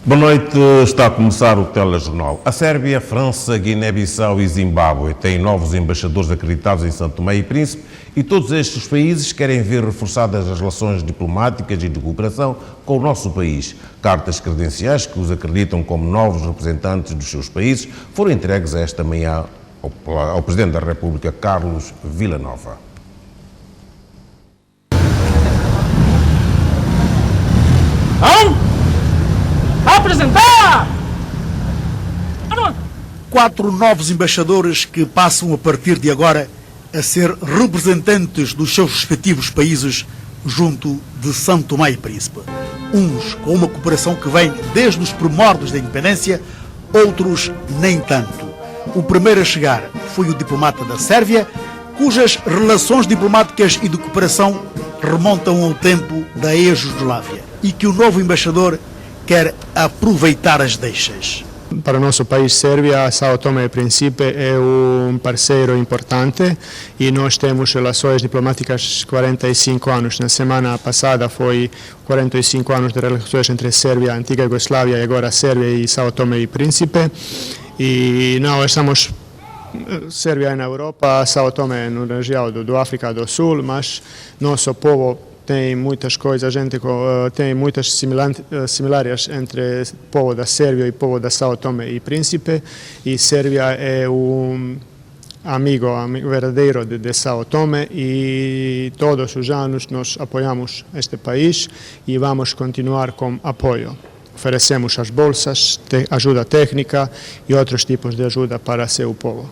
Boa noite, está a começar o Telejornal. A Sérvia, França, Guiné-Bissau e Zimbábue têm novos embaixadores acreditados em São Tomé e Príncipe e todos estes países querem ver reforçadas as relações diplomáticas e de cooperação com o nosso país. Cartas credenciais que os acreditam como novos representantes dos seus países foram entregues esta manhã ao Presidente da República, Carlos Villanova. Apresentar! 4 novos embaixadores que passam a partir de agora a ser representantes dos seus respectivos países junto de São Tomé e Príncipe. Uns com uma cooperação que vem desde os primórdios da independência, outros nem tanto. O primeiro a chegar foi o diplomata da Sérvia, cujas relações diplomáticas e de cooperação remontam ao tempo da ex-Jugoslávia, e que o novo embaixador quer aproveitar as deixas. Para o nosso país, Sérvia, São Tomé e Príncipe é um parceiro importante e nós temos relações diplomáticas 45 anos. Na semana passada foi 45 anos de relações entre Sérvia, a antiga Iugoslávia, e agora Sérvia e São Tomé e Príncipe. E nós estamos, Sérvia é na Europa, São Tomé na região do África do Sul, mas nosso povo tem muitas coisas, a gente tem muitas similares entre o povo da Sérvia e o povo da São Tomé e Príncipe, e Sérvia é um amigo verdadeiro de São Tomé e todos os anos nós apoiamos este país e vamos continuar com apoio. Oferecemos as bolsas, ajuda técnica e outros tipos de ajuda para seu povo.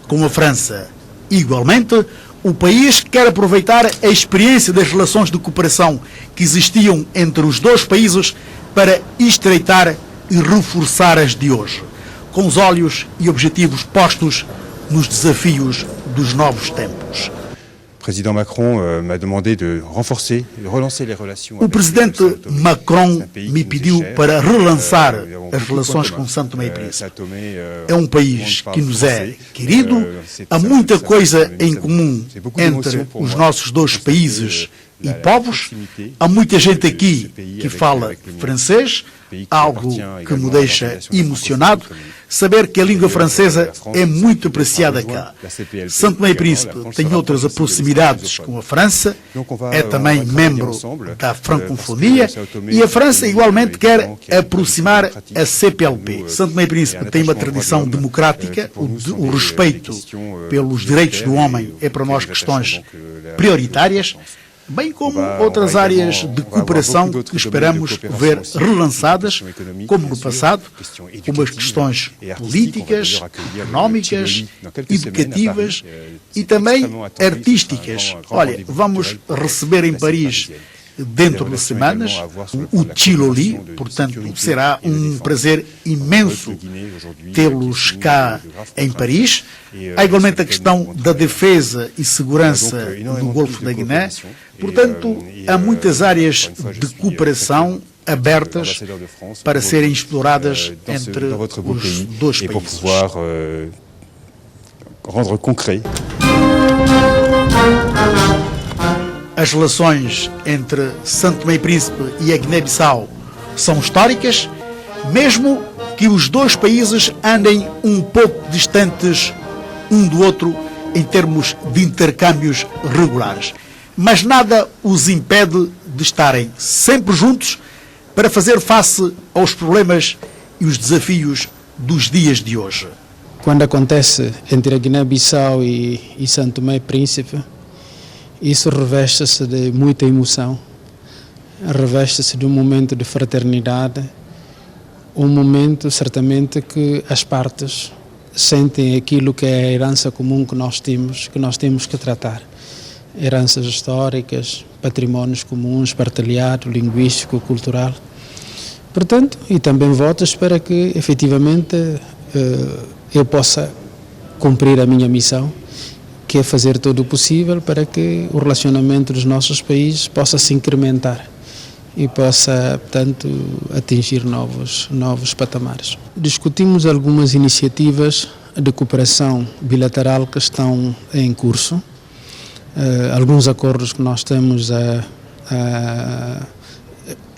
Com a França, igualmente, o país quer aproveitar a experiência das relações de cooperação que existiam entre os dois países para estreitar e reforçar as de hoje, com os olhos e objetivos postos nos desafios dos novos tempos. O presidente Macron m'a demandé de renforcer, de relancer les relations. O presidente Macron me pediu para relançar as relações com São Tomé e Príncipe. É um país que nos é querido, há muita coisa em comum entre os nossos dois países e povos. Há muita gente aqui que fala francês, algo que me deixa emocionado. Saber que a língua francesa é muito apreciada cá. São Tomé e Príncipe tem outras proximidades com a França, é também membro da francofonia e a França igualmente quer aproximar a CPLP. São Tomé e Príncipe tem uma tradição democrática, o respeito pelos direitos do homem é para nós questões prioritárias, bem como outras áreas de cooperação que esperamos ver relançadas, como no passado, como as questões políticas, económicas, educativas e também artísticas. Olha, vamos receber em Paris, dentro de semanas, o Chiloli, portanto será um prazer imenso tê-los cá em Paris. Há igualmente a questão da defesa e segurança do Golfo da Guiné. Portanto, há muitas áreas de cooperação abertas para serem exploradas entre os dois países. As relações entre São Tomé e Príncipe e a Guiné-Bissau são históricas, mesmo que os dois países andem um pouco distantes um do outro em termos de intercâmbios regulares. Mas nada os impede de estarem sempre juntos para fazer face aos problemas e os desafios dos dias de hoje. Quando acontece entre a Guiné-Bissau e São Tomé e Príncipe, isso reveste-se de muita emoção, reveste-se de um momento de fraternidade, um momento certamente que as partes sentem aquilo que é a herança comum que nós temos que tratar. Heranças históricas, patrimónios comuns, partilhado, linguístico, cultural. Portanto, e também votos para que efetivamente eu possa cumprir a minha missão, que é fazer todo o possível para que o relacionamento dos nossos países possa se incrementar e possa, portanto, atingir novos patamares. Discutimos algumas iniciativas de cooperação bilateral que estão em curso, alguns acordos que nós temos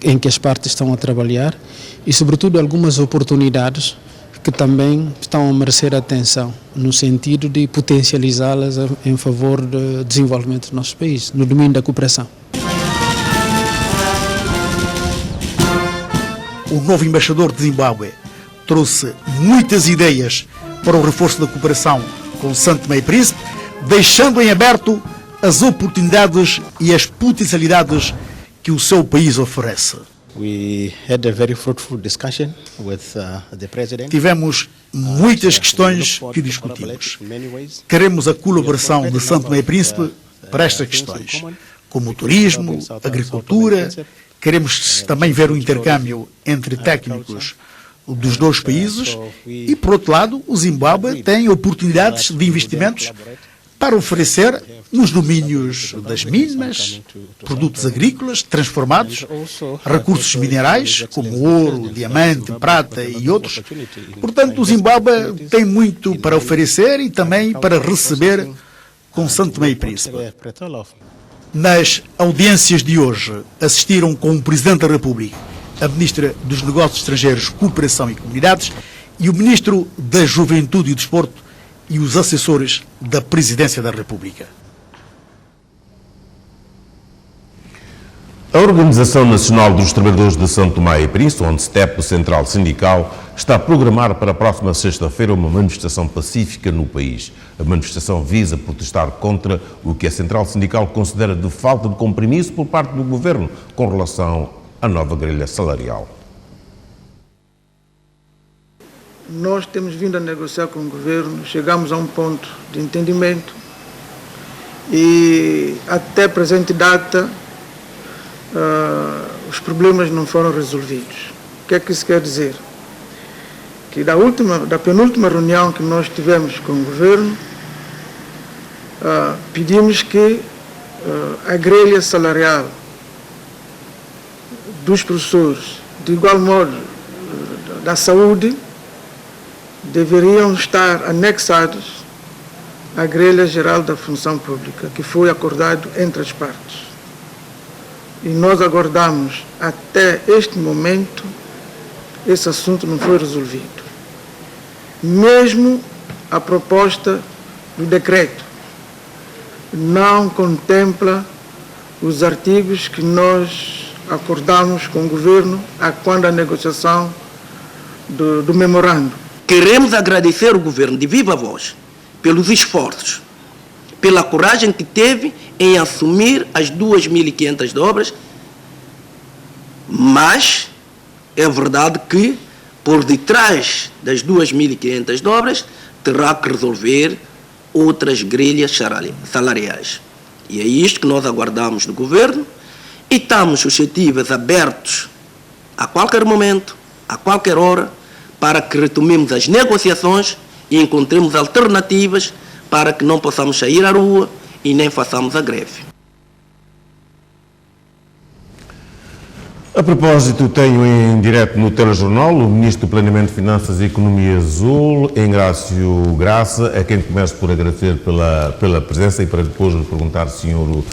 em que as partes estão a trabalhar e, sobretudo, algumas oportunidades que também estão a merecer atenção, no sentido de potencializá-las em favor do desenvolvimento do nosso país, no domínio da cooperação. O novo embaixador de Zimbábue trouxe muitas ideias para o reforço da cooperação com Santo Tomé e Príncipe, deixando em aberto as oportunidades e as potencialidades que o seu país oferece. Tivemos muitas questões que discutimos. Queremos a colaboração de Santo Tomé e Príncipe para estas questões, como o turismo, agricultura. Queremos também ver o intercâmbio entre técnicos dos dois países e, por outro lado, o Zimbábue tem oportunidades de investimentos para oferecer nos domínios das minas, produtos agrícolas transformados, recursos minerais como ouro, diamante, prata e outros. Portanto, o Zimbábue tem muito para oferecer e também para receber com Santo Tomé e Príncipe. Nas audiências de hoje assistiram com o Presidente da República, a Ministra dos Negócios Estrangeiros, Cooperação e Comunidades e o Ministro da Juventude e Desporto e os assessores da Presidência da República. A Organização Nacional dos Trabalhadores de Santo Tomé e Príncipe, onde STEP, Central Sindical, está a programar para a próxima sexta-feira uma manifestação pacífica no país. A manifestação visa protestar contra o que a Central Sindical considera de falta de compromisso por parte do Governo com relação à nova grelha salarial. Nós temos vindo a negociar com o Governo, chegamos a um ponto de entendimento e até a presente data os problemas não foram resolvidos. O que é que isso quer dizer? Que da penúltima reunião que nós tivemos com o Governo, pedimos que a grelha salarial dos professores, de igual modo da saúde, deveriam estar anexados à grelha geral da função pública, que foi acordado entre as partes. E nós aguardamos até este momento, esse assunto não foi resolvido. Mesmo a proposta do decreto não contempla os artigos que nós acordamos com o Governo quando a negociação do memorando. Queremos agradecer ao Governo de viva voz pelos esforços, pela coragem que teve em assumir as 2.500 dobras, mas é verdade que por detrás das 2.500 dobras terá que resolver outras grelhas salariais. E é isto que nós aguardamos do Governo e estamos suscetíveis, abertos a qualquer momento, a qualquer hora, para que retomemos as negociações e encontremos alternativas para que não possamos sair à rua e nem façamos a greve. A propósito, tenho em direto no telejornal o Ministro do Planeamento, Finanças e Economia Azul, Engrácio Graça, a quem começo por agradecer pela presença e para depois lhe perguntar, Sr.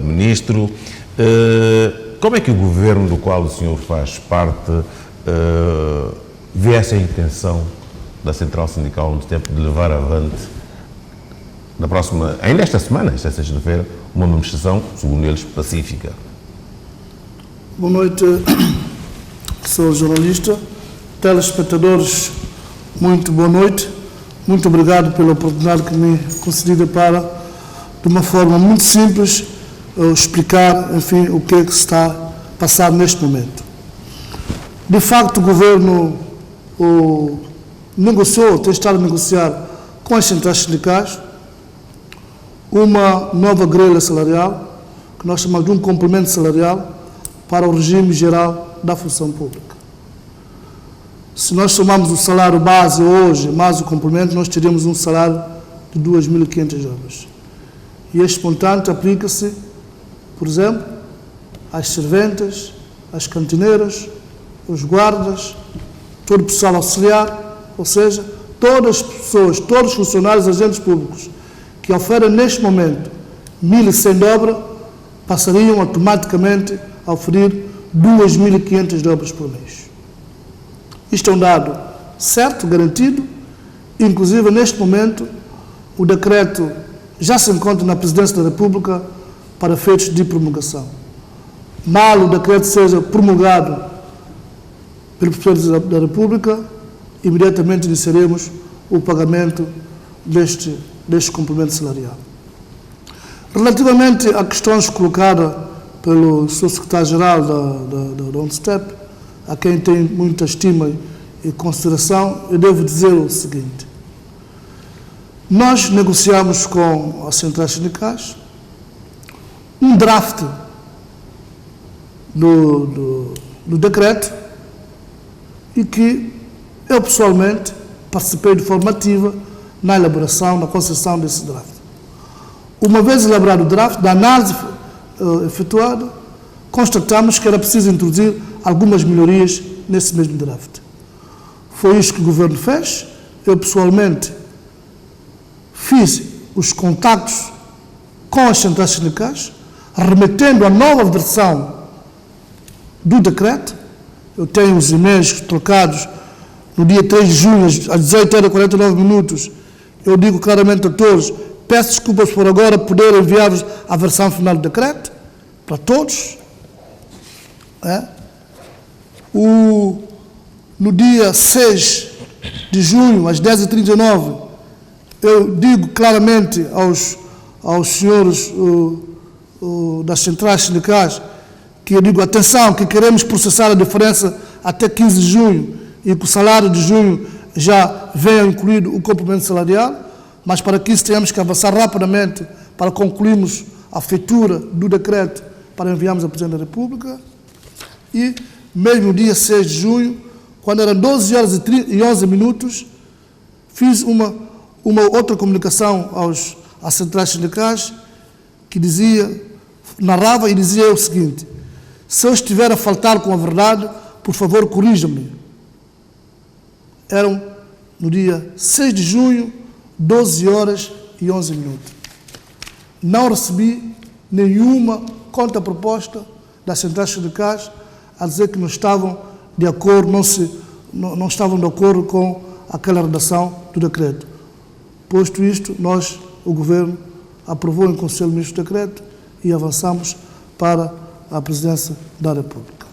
Ministro, como é que o Governo do qual o senhor faz parte vê essa intenção da Central Sindical no tempo de levar avante, ainda esta semana, esta sexta-feira, uma manifestação, segundo eles, pacífica? Boa noite, Sr. jornalista, telespectadores, muito boa noite. Muito obrigado pela oportunidade que me concedida para, de uma forma muito simples, explicar, enfim, o que é que se está a passar neste momento. De facto, o Governo tem estado a negociar com as centrais sindicais uma nova grelha salarial, que nós chamamos de um complemento salarial, para o regime geral da função pública. Se nós somarmos o salário base hoje, mais o complemento, nós teríamos um salário de 2.500 euros. E este montante aplica-se, por exemplo, às serventas, às cantineiras, os guardas, todo o pessoal auxiliar, ou seja, todas as pessoas, todos os funcionários, agentes públicos, que oferem neste momento 1.100 dobras, passariam automaticamente a oferir 2.500 obras por mês. Isto é um dado certo, garantido. Inclusive, neste momento, o decreto já se encontra na Presidência da República para efeitos de promulgação. Mal o decreto seja promulgado pelo Presidente da República, imediatamente iniciaremos o pagamento deste complemento salarial. Relativamente a questões colocadas pelo Sr. Secretário-Geral da ONSTEP, a quem tenho muita estima e consideração, eu devo dizer o seguinte: nós negociamos com as centrais sindicais um draft do decreto e que eu pessoalmente participei de forma ativa na elaboração, na concessão desse draft. Uma vez elaborado o draft, da análise efetuada, constatamos que era preciso introduzir algumas melhorias nesse mesmo draft. Foi isso que o Governo fez. Eu pessoalmente fiz os contactos com as centrais sindicais, remetendo a nova versão do decreto. Eu tenho os e-mails trocados no dia 3 de junho, às 18h49, eu digo claramente a todos, peço desculpas por agora poder enviar-vos a versão final do decreto, para todos. No dia 6 de junho, às 10h39, eu digo claramente aos senhores das centrais sindicais que eu digo, atenção, que queremos processar a diferença até 15 de junho e que o salário de junho já venha incluído o complemento salarial, mas para que isso tenhamos que avançar rapidamente para concluirmos a feitura do decreto para enviarmos ao Presidente da República. E mesmo no dia 6 de junho, quando eram 12h11, fiz uma outra comunicação às centrais sindicais que narrava e dizia o seguinte: se eu estiver a faltar com a verdade, por favor, corrija-me. Eram, no dia 6 de junho, 12h11. Não recebi nenhuma contraproposta das centrais sindicais a dizer que não estavam de acordo, não estavam de acordo com aquela redação do decreto. Posto isto, o Governo, aprovou em Conselho de Ministros o decreto e avançamos para a Presidência da República.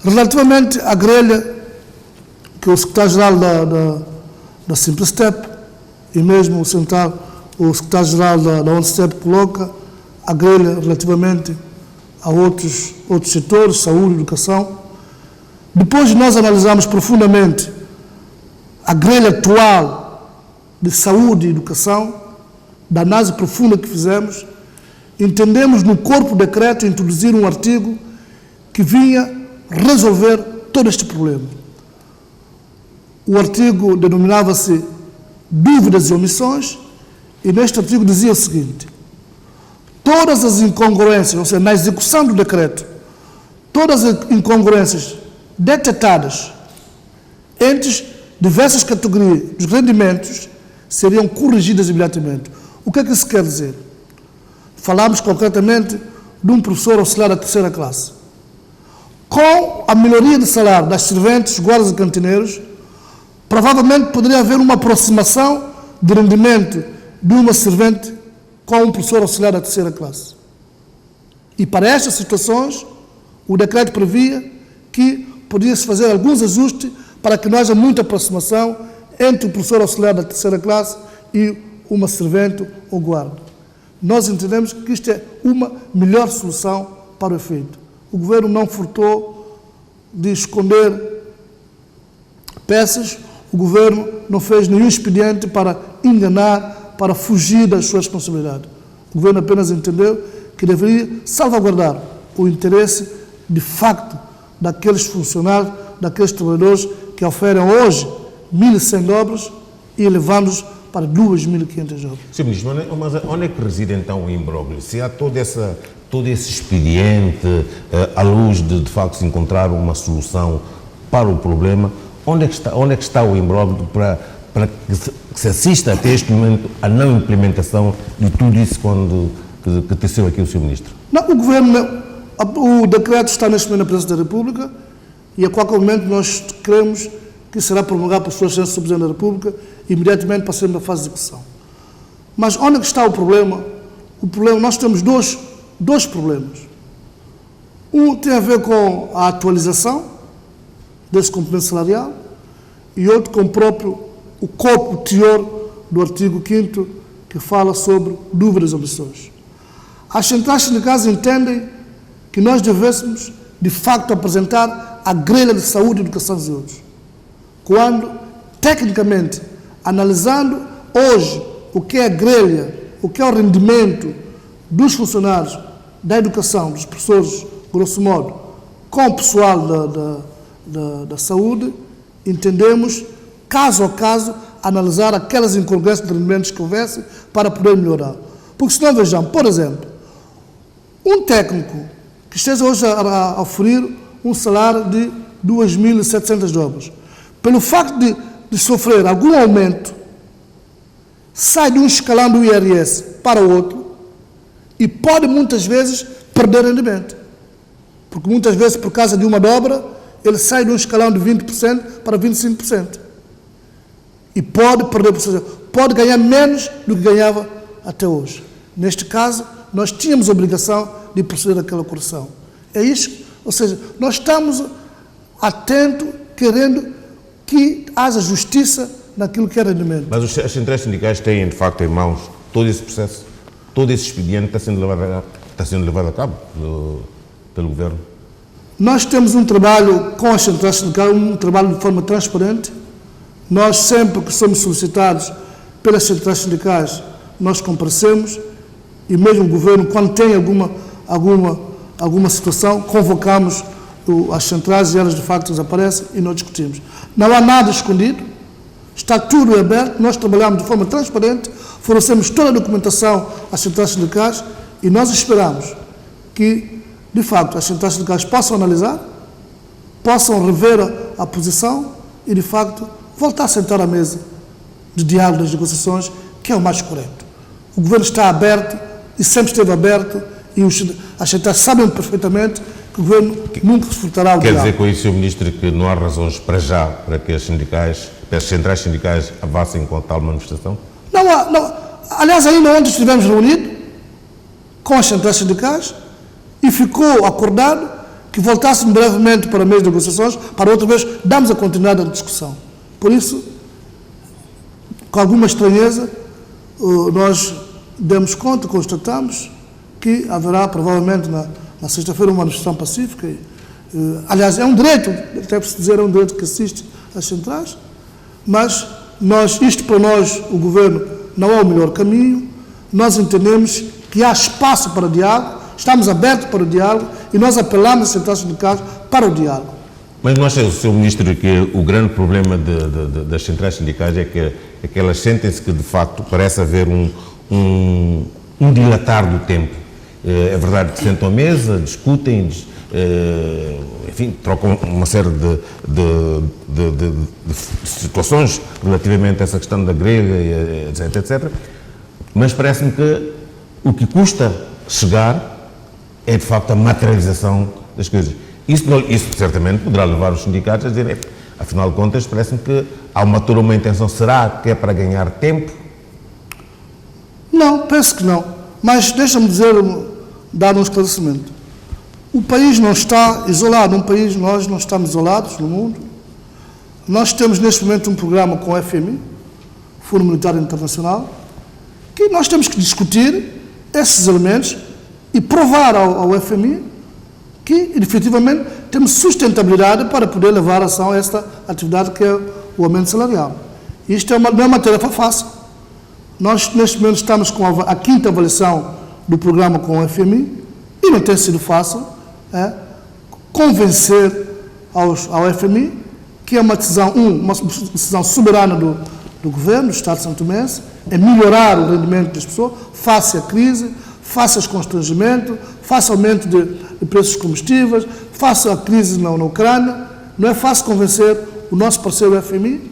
Relativamente à grelha que o Secretário-Geral da Simplestep e mesmo o Secretário-Geral da ONSTEP coloca, a grelha relativamente a outros setores, saúde e educação. Depois de nós analisarmos profundamente a grelha atual de saúde e educação, da análise profunda que fizemos, entendemos no corpo do decreto introduzir um artigo que vinha resolver todo este problema. O artigo denominava-se dúvidas e omissões, e neste artigo dizia o seguinte: todas as incongruências, ou seja, na execução do decreto, todas as incongruências detectadas entre diversas categorias dos rendimentos seriam corrigidas imediatamente. O que é que isso quer dizer? Falamos concretamente de um professor auxiliar da 3ª classe. Com a melhoria de salário das serventes, guardas e cantineiros, provavelmente poderia haver uma aproximação de rendimento de uma servente com um professor auxiliar da 3ª classe. E para estas situações, o decreto previa que podia-se fazer alguns ajustes para que não haja muita aproximação entre o professor auxiliar da 3ª classe e uma servente ou guarda. Nós entendemos que isto é uma melhor solução para o efeito. O Governo não furtou de esconder peças, o Governo não fez nenhum expediente para enganar, para fugir das suas responsabilidades. O Governo apenas entendeu que deveria salvaguardar o interesse, de facto, daqueles funcionários, daqueles trabalhadores que oferem hoje 1.100 obras e elevando-os para 2.500 obras. Sr. Ministro, mas onde é que reside então o imbróglio? Se há todo esse expediente, à luz de facto se encontrar uma solução para o problema, onde é que está o imbróglio para que se assista até este momento à não implementação de tudo isso que teceu aqui o Sr. Ministro? Não, O decreto está neste momento na Presidência da República e a qualquer momento nós queremos que será promulgado por Sua Excelência o Presidente da República e imediatamente passaremos à fase de execução. Mas onde está o problema? Nós temos dois problemas. Um tem a ver com a atualização desse complemento salarial e outro com o corpo, o teor do artigo 5º que fala sobre dúvidas e omissões. As centrais sindicais entendem que nós devêssemos, de facto, apresentar a grelha de saúde, educação e saúde. Quando, tecnicamente, analisando hoje o que é a grelha, o que é o rendimento dos funcionários da educação, dos professores, grosso modo, com o pessoal da saúde, entendemos, caso a caso, analisar aquelas incongruências de rendimentos que houvesse para poder melhorar. Porque senão, vejamos, por exemplo, um técnico que esteja hoje a oferir um salário de 2.700 dobras, pelo facto de sofrer algum aumento, sai de um escalão do IRS para o outro e pode muitas vezes perder rendimento. Porque muitas vezes, por causa de uma dobra, ele sai de um escalão de 20% para 25%. E pode perder, pode ganhar menos do que ganhava até hoje. Neste caso, nós tínhamos a obrigação de proceder àquela correção. É isso, ou seja, nós estamos atentos, querendo que haja justiça naquilo que é rendimento. Mas as centrais sindicais têm, de facto, em mãos todo esse processo, todo esse expediente está sendo levado a cabo pelo Governo? Nós temos um trabalho com as centrais sindicais, um trabalho de forma transparente. Nós, sempre que somos solicitados pelas centrais sindicais, nós comparecemos e mesmo o Governo, quando tem alguma situação, convocamos as centrais e elas, de facto, aparecem e nós discutimos. Não há nada escondido, está tudo aberto, nós trabalhamos de forma transparente, fornecemos toda a documentação às centrais sindicais e nós esperamos que, de facto, as centrais sindicais possam analisar, possam rever a posição e, de facto, voltar a sentar à mesa de diálogo das negociações, que é o mais correto. O Governo está aberto e sempre esteve aberto e as centrais sabem perfeitamente que o Governo nunca se furtará ao diálogo. Quer dizer com isso, Sr. Ministro, que não há razões para já para que as centrais sindicais avancem com a tal manifestação? Não há. Aliás, ainda ontem estivemos reunidos com as centrais sindicais e ficou acordado que voltássemos brevemente para a mesa de negociações, para outra vez darmos a continuidade à discussão. Por isso, com alguma estranheza, nós demos conta, constatamos que haverá provavelmente na sexta-feira uma manifestação pacífica. Aliás, é um direito, até preciso dizer, é um direito que assiste às centrais, mas isto para nós, o Governo, não é o melhor caminho. Nós entendemos que há espaço para o diálogo, estamos abertos para o diálogo e nós apelamos às centrais sindicais para o diálogo. Mas não acha, Sr. Ministro, que o grande problema das centrais sindicais é que elas sentem-se que, de facto, parece haver um dilatar do tempo? É verdade que sentam à mesa, discutem, enfim, trocam uma série de situações relativamente a essa questão da grelha, etc, etc. Mas parece-me que o que custa chegar é, de facto, a materialização das coisas. Isso certamente poderá levar os sindicatos a dizer, afinal de contas, parece-me que há uma intenção. Será que é para ganhar tempo? Não, penso que não. Mas deixa-me dar um esclarecimento. O país não está isolado. Nós não estamos isolados no mundo. Nós temos neste momento um programa com o FMI, Fundo Monetário Internacional, que nós temos que discutir esses elementos e provar ao FMI que, efetivamente, temos sustentabilidade para poder levar a ação a esta atividade que é o aumento salarial. Isto não é uma tarefa fácil. Nós, neste momento, estamos com a quinta avaliação do programa com o FMI e não tem sido fácil convencer ao FMI que é uma decisão soberana do Governo, do Estado de São Tomé, é melhorar o rendimento das pessoas face à crise, face aos constrangimentos, face ao aumento de preços dos combustíveis, face à crise na Ucrânia. Não é fácil convencer o nosso parceiro FMI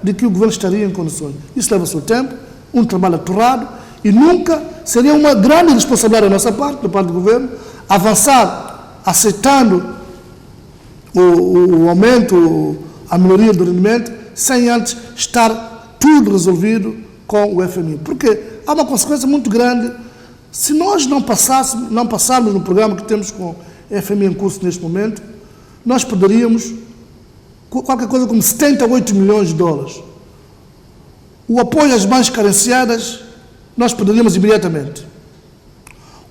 de que o Governo estaria em condições. Isso leva o seu tempo, um trabalho aturrado, e nunca seria uma grande responsabilidade da nossa parte, da parte do Governo, avançar aceitando o aumento, a melhoria do rendimento, sem antes estar tudo resolvido com o FMI. Porque há uma consequência muito grande. Se nós não passarmos no programa que temos com o FMI em curso neste momento, nós perderíamos qualquer coisa como 78 milhões de dólares. O apoio às mais carenciadas, nós perderíamos imediatamente.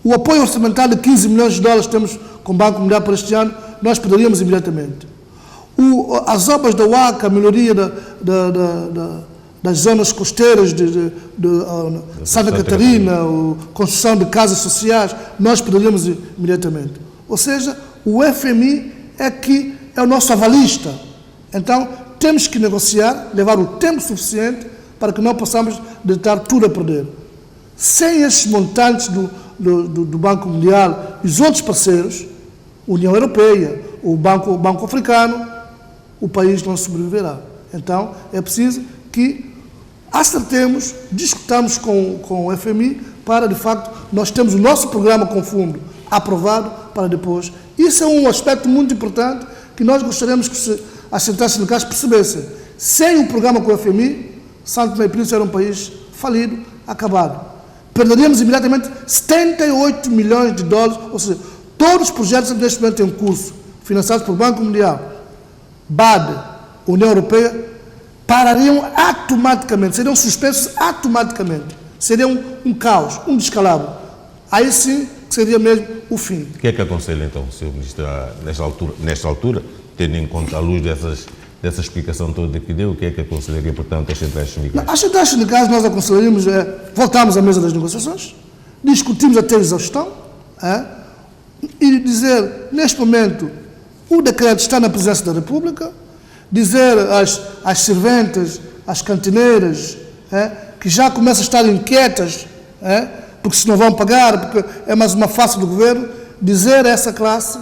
O apoio orçamental de 15 milhões de dólares que temos com o Banco Mundial para este ano, nós perderíamos imediatamente. As obras da UACA, a melhoria das zonas costeiras de Santa Catarina, a construção de casas sociais, nós perderíamos imediatamente. Ou seja, o FMI é o nosso avalista. Então, temos que negociar, levar o tempo suficiente para que não possamos deitar tudo a perder. Sem esses montantes do Banco Mundial e os outros parceiros, União Europeia, o Banco Africano, o país não sobreviverá. Então, é preciso que acertemos, discutamos com o FMI para, de facto, nós temos o nosso programa com fundo aprovado para depois. Isso é um aspecto muito importante que nós gostaríamos que as centrais sindicais percebessem. Sem o programa com o FMI, Santo Tomé e Príncipe era um país falido, acabado. Perderíamos imediatamente 78 milhões de dólares, ou seja, todos os projetos neste momento em curso, financiados pelo Banco Mundial, BAD, União Europeia, parariam automaticamente, seriam suspensos automaticamente. Seriam um caos, um descalabro. Aí sim seria mesmo o fim. O que é que aconselha então, Sr. Ministro, nesta altura, tendo em conta a luz dessa explicação toda que deu, o que é que aconselharia, portanto, as centrais sindicais? As centrais sindicais nós aconselharíamos voltarmos à mesa das negociações, discutimos até a exaustão, e dizer, neste momento, o decreto está na presidência da República, dizer às serventas, às cantineiras, que já começam a estar inquietas, porque se não vão pagar, porque é mais uma face do governo, dizer a essa classe,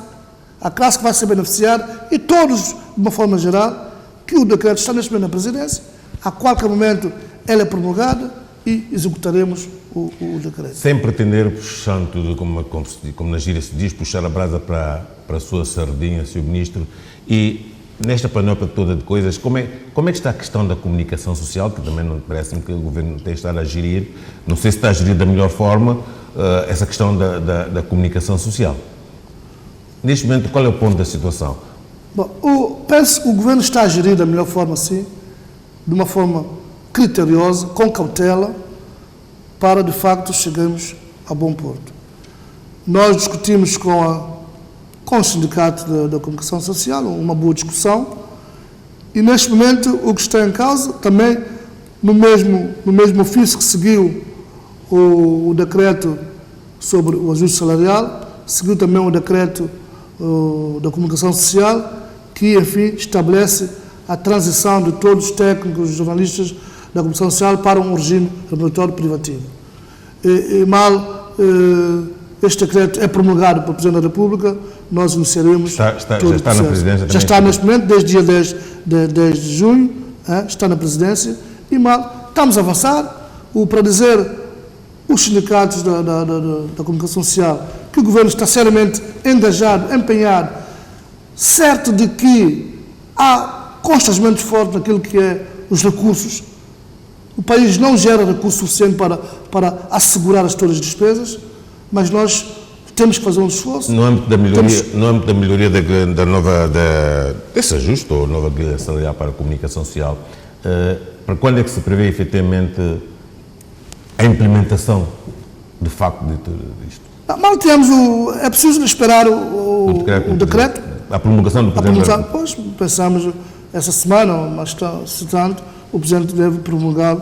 a classe que vai ser beneficiada, e todos, de uma forma geral, que o decreto está neste momento na presidência, a qualquer momento ela é promulgada e executaremos o decreto. Sem pretender, puxando tudo, como na gíria se diz, puxar a brasa para a sua sardinha, Sr. Ministro, e nesta panóplia toda de coisas, como é que está a questão da comunicação social, que também não parece-me que o Governo tem estado a gerir, não sei se está a gerir da melhor forma, essa questão da comunicação social. Neste momento, qual é o ponto da situação? Bom, penso que o Governo está a gerir da melhor forma, sim, de uma forma criteriosa, com cautela, para, de facto, chegarmos a bom porto. Nós discutimos com o Sindicato da Comunicação Social, uma boa discussão, e neste momento o que está em causa, também no mesmo ofício que seguiu o decreto sobre o ajuste salarial, seguiu também o decreto da Comunicação Social, que, enfim, estabelece a transição de todos os técnicos e jornalistas da Comunicação Social para um regime regulatório privativo. Este decreto é promulgado pelo Presidente da República, nós iniciaremos já está na presidência. Já está neste momento, desde dia 10 de junho, está na presidência, e estamos a avançar, para dizer os sindicatos da comunicação social que o Governo está seriamente engajado, empenhado, certo de que há constrangimentos fortes naquilo que é os recursos. O país não gera recursos suficientes para assegurar todas as despesas, mas nós temos que fazer um esforço. No âmbito da melhoria desse ajuste ou nova grelha salarial para a comunicação social, para quando é que se prevê efetivamente a implementação de facto de tudo isto? Mal temos é preciso esperar o decreto. A promulgação do Presidente. Pois, pensamos essa semana, mas se tanto, o Presidente deve promulgar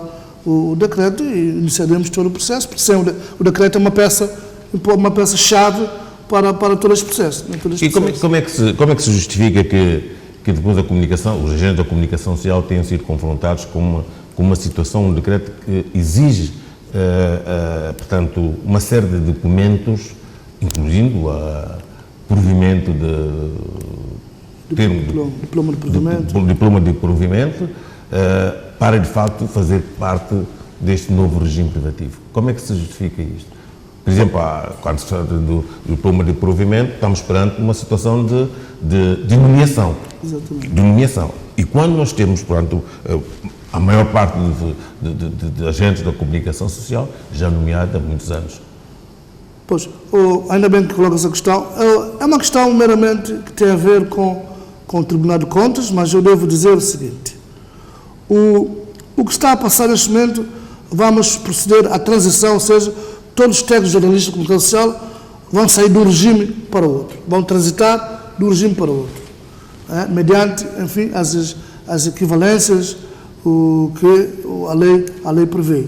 o decreto e iniciaremos todo o processo, porque sem o decreto é uma peça-chave para todo este processo. E como é que se justifica que depois os agentes da comunicação social tenham sido confrontados com uma situação, um decreto que exige, portanto, uma série de documentos, incluindo provimento diploma de provimento, para de facto fazer parte deste novo regime privativo? Como é que se justifica isto? Por exemplo, quando se trata do diploma de provimento, estamos perante uma situação de nomeação. Exatamente. De nomeação. E quando nós temos, portanto, a maior parte de agentes da comunicação social já nomeada há muitos anos. Pois, ainda bem que coloca essa questão. É uma questão meramente que tem a ver com o Tribunal de Contas, mas eu devo dizer o seguinte. O que está a passar neste momento, vamos proceder à transição, ou seja, todos os técnicos jornalistas de comunicação social vão sair de um regime para o outro, vão transitar de um regime para o outro, mediante, enfim, as equivalências que a lei prevê.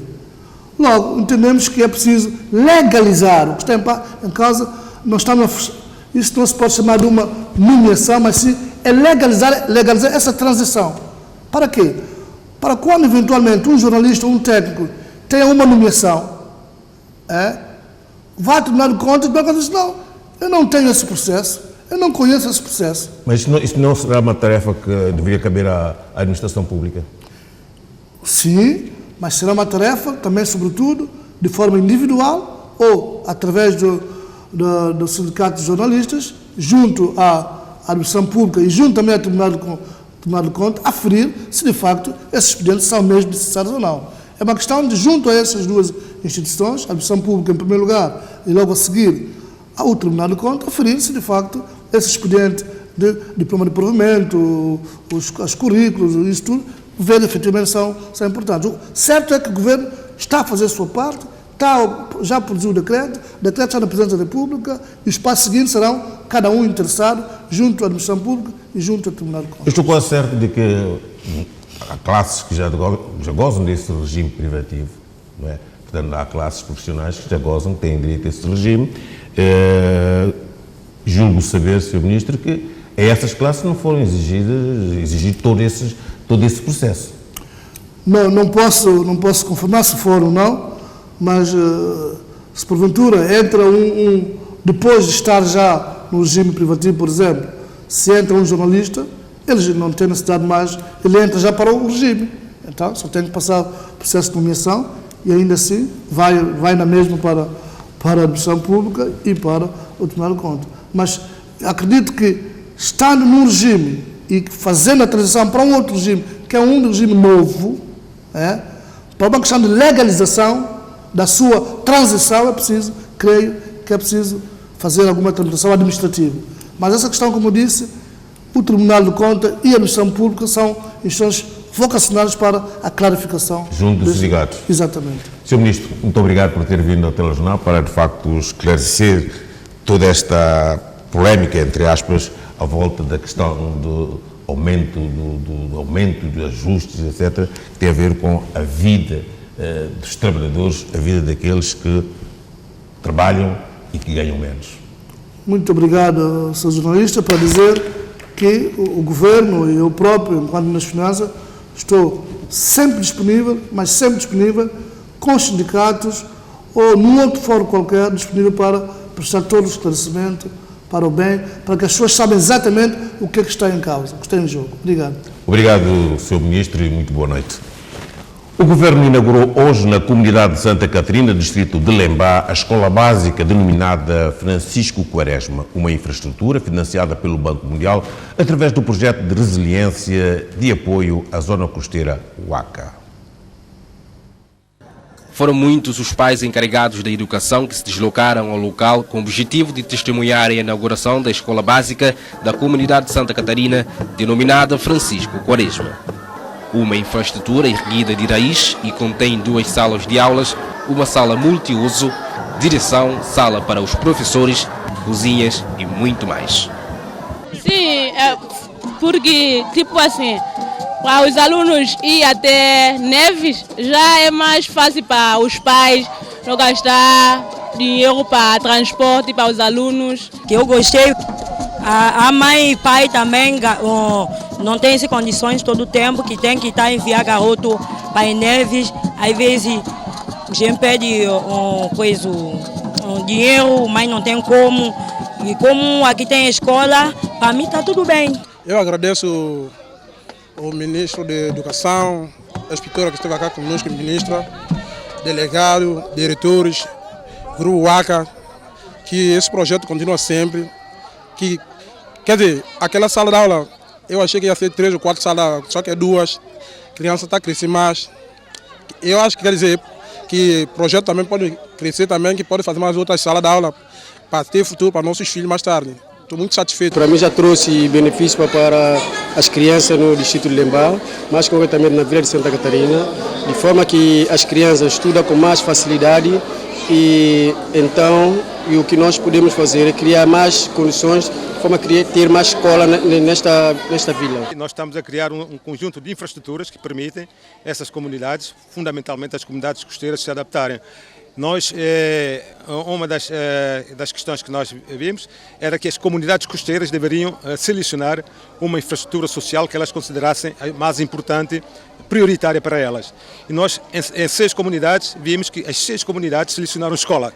Logo, entendemos que é preciso legalizar o que está em causa. Isso não se pode chamar de uma nomeação, mas sim é legalizar essa transição. Para quê? Para quando eventualmente um jornalista ou um técnico tenha uma nomeação, vai Tribunal de Contas e vai dizer, não, eu não tenho esse processo, eu não conheço esse processo. Mas isso não será uma tarefa que deveria caber à administração pública? Sim, mas será uma tarefa também, sobretudo, de forma individual ou através do sindicato de jornalistas, junto à administração pública e junto também ao Tribunal de Contas, aferir se de facto esses expedientes são mesmo necessários ou não. É uma questão de, junto a essas duas instituições, a administração pública em primeiro lugar e logo a seguir ao Tribunal de Contas, aferir se de facto esse expediente de diploma de provimento, os currículos, isso tudo, efetivamente são importantes. O certo é que o Governo está a fazer a sua parte, já produziu o decreto está na Presidência da República e os passos seguintes serão cada um interessado junto à Administração Pública e junto ao Tribunal de Contas. Eu estou quase certo de que há classes que já gozam desse regime privativo, não é? Portanto, há classes profissionais que já gozam, que têm direito a esse regime. Julgo saber, Sr. Ministro, que a essas classes não foram exigido todo esse processo. Não posso confirmar se foram ou não, mas se porventura entra depois de estar já no regime privativo, por exemplo, se entra um jornalista, ele não tem necessidade mais, ele entra já para o regime. Então, só tem que passar o processo de nomeação e ainda assim vai na mesma para a administração pública e para o Tribunal de Contas. Mas acredito que, estando num regime e fazendo a transição para um outro regime, que é um regime novo, para uma questão de legalização da sua transição, creio que é preciso fazer alguma tramitação administrativa. Mas essa questão, como eu disse, o Tribunal de Contas e a Administração Pública são instituições vocacionadas para a clarificação. Junto dos sindicatos. Exatamente. Sr. Ministro, muito obrigado por ter vindo ao Telejornal para, de facto, esclarecer toda esta polémica, entre aspas, à volta da questão do aumento de ajustes, etc., que tem a ver com a vida dos trabalhadores, a vida daqueles que trabalham e que ganham menos. Muito obrigado, Sr. Jornalista, para dizer que o Governo e eu próprio, enquanto Ministro das Finanças, estou sempre disponível, mas sempre disponível, com os sindicatos ou num outro fórum qualquer, disponível para prestar todo o esclarecimento para o bem, para que as pessoas saibam exatamente o que é que está em causa, o que está em jogo. Obrigado. Obrigado, Sr. Ministro, e muito boa noite. O Governo inaugurou hoje na comunidade de Santa Catarina, distrito de Lembá, a escola básica denominada Francisco Quaresma, uma infraestrutura financiada pelo Banco Mundial através do projeto de resiliência de apoio à zona costeira Huaca. Foram muitos os pais encarregados da educação que se deslocaram ao local com o objetivo de testemunhar a inauguração da escola básica da comunidade de Santa Catarina, denominada Francisco Quaresma. Uma infraestrutura erguida de raiz e contém 2 salas de aulas, uma sala multiuso, direção, sala para os professores, cozinhas e muito mais. Sim, porque, tipo assim, para os alunos ir até Neves, já é mais fácil para os pais não gastar dinheiro para transporte para os alunos. Que eu gostei, a mãe e pai também não tem essas condições todo o tempo, que tem que estar enviar garoto para Neves, às vezes a gente pede dinheiro, mas não tem como. E como aqui tem escola, para mim está tudo bem. Eu agradeço o Ministro da Educação, a inspetora que esteve aqui conosco, ministra, delegado, diretores Grupo Waka, que esse projeto continua sempre. Que, quer dizer, aquela sala de aula, eu achei que ia ser 3 ou 4 salas, só que é 2. A criança está crescendo mais. Eu acho que quer dizer que o projeto também pode crescer também, que pode fazer mais outras salas de aula para ter futuro para nossos filhos mais tarde. Estou muito satisfeito. Para mim já trouxe benefício para as crianças no distrito de Lembao, mais concretamente na Vila de Santa Catarina, de forma que as crianças estudam com mais facilidade e então o que nós podemos fazer é criar mais condições, de forma a ter mais escola nesta vila. Nós estamos a criar um conjunto de infraestruturas que permitem essas comunidades, fundamentalmente as comunidades costeiras, se adaptarem. Uma das questões que nós vimos era que as comunidades costeiras deveriam selecionar uma infraestrutura social que elas considerassem a mais importante, prioritária para elas. E nós, em 6 comunidades, vimos que as 6 comunidades selecionaram escola.